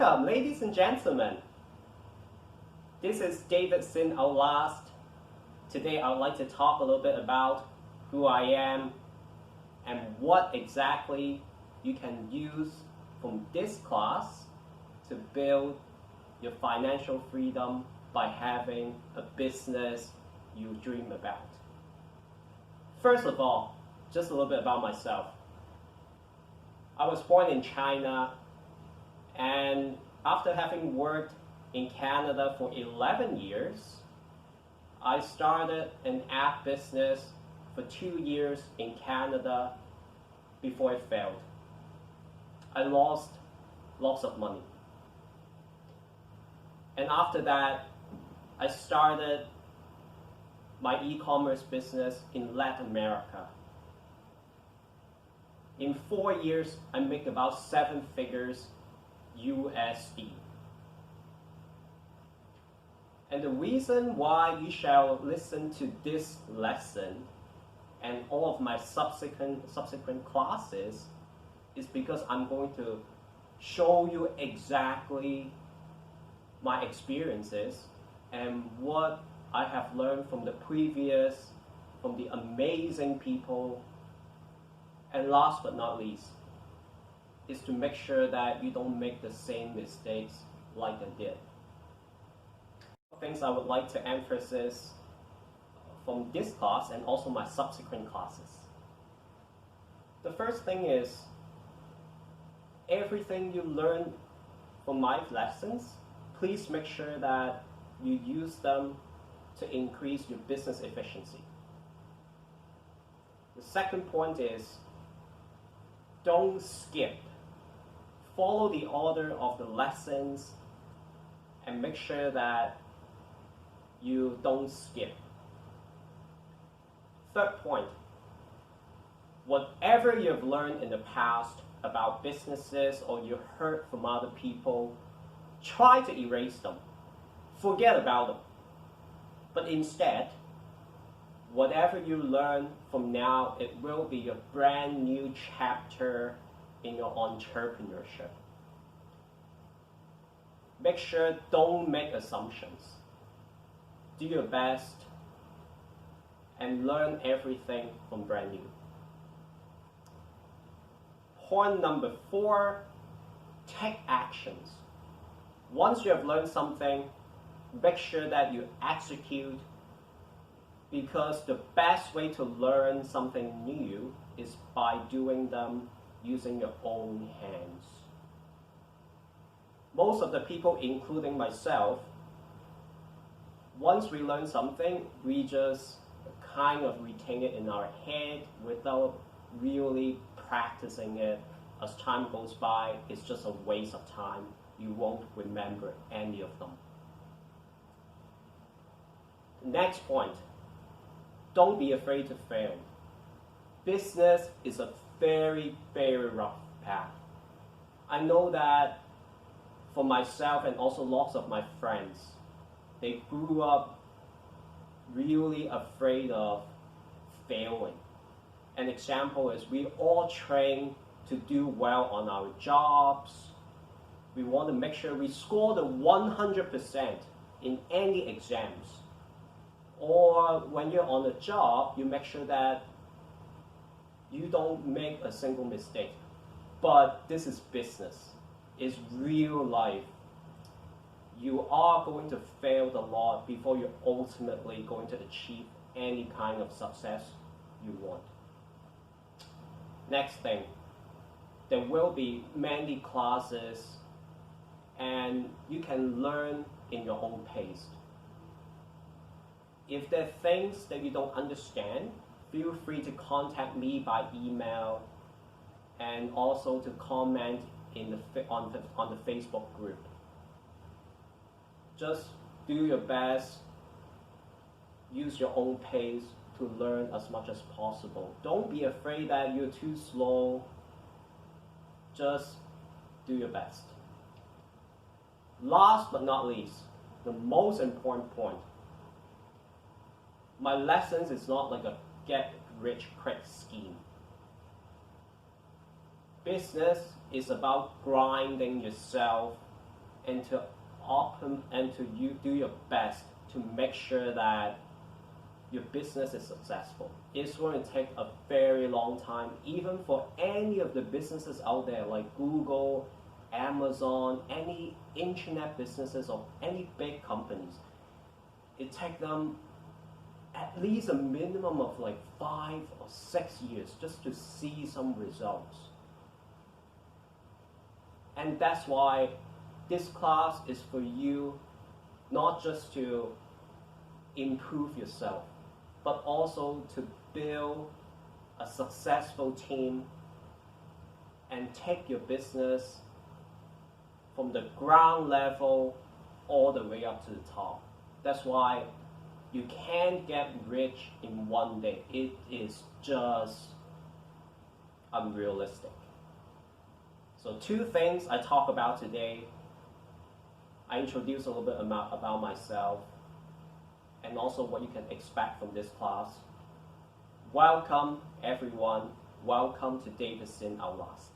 Welcome, ladies and gentlemen. This is David Sin Outlast. Today I would like to talk a little bit about who I am and what exactly you can use from this class to build your financial freedom by having a business you dream about. First of all, just a little bit about myself. I was born in China, and after having worked in Canada for 11 years, I started an app business for 2 years in Canada before it failed. I lost lots of money. And after that, I started my e-commerce business in Latin America. In 4 years, I make about 7 figures USD. And the reason why you shall listen to this lesson and all of my subsequent classes is because I'm going to show you exactly my experiences and what I have learned from the amazing people. And last but not least, is to make sure that you don't make the same mistakes like I did. Things I would like to emphasize from this class and also my subsequent classes. The first thing is, everything you learn from my lessons, please make sure that you use them to increase your business efficiency. The second point is, don't skip. Follow the order of the lessons and make sure that you don't skip. Third point, whatever you've learned in the past about businesses or you heard from other people, try to erase them. Forget about them. But instead, whatever you learn from now, it will be a brand new chapter in your entrepreneurship. Make sure don't make assumptions. Do your best and learn everything from brand new. Point number 4, take actions. Once you have learned something, make sure that you execute, because the best way to learn something new is by doing them using your own hands. Most of the people, including myself, once we learn something, we just kind of retain it in our head without really practicing it. As time goes by, it's just a waste of time. You won't remember any of them. Next point, don't be afraid to fail. Business is a very, very rough path. I know that for myself and also lots of my friends, they grew up really afraid of failing. An example is we all train to do well on our jobs. We want to make sure we score the 100% in any exams. Or when you're on a job, you make sure that you don't make a single mistake. But this is business. It's real life. You are going to fail a lot before you're ultimately going to achieve any kind of success you want. Next thing, there will be many classes and you can learn in your own pace. If there are things that you don't understand, feel free to contact me by email and also to comment on the Facebook group. Just do your best, use your own pace to learn as much as possible. Don't be afraid that you're too slow. Just do your best. Last but not least, the most important point, my lessons is not like a get-rich-quick scheme. Business is about grinding yourself and to you do your best to make sure that your business is successful. It's going to take a very long time, even for any of the businesses out there like Google, Amazon, any internet businesses or any big companies. It takes them at least a minimum of like 5 or 6 years just to see some results. And that's why this class is for you, not just to improve yourself, but also to build a successful team and take your business from the ground level all the way up to the top. That's why you can't get rich in one day. It is just unrealistic. So 2 things I talk about today. I introduce a little bit about myself and also what you can expect from this class. Welcome everyone. Welcome to Davidson Outlast.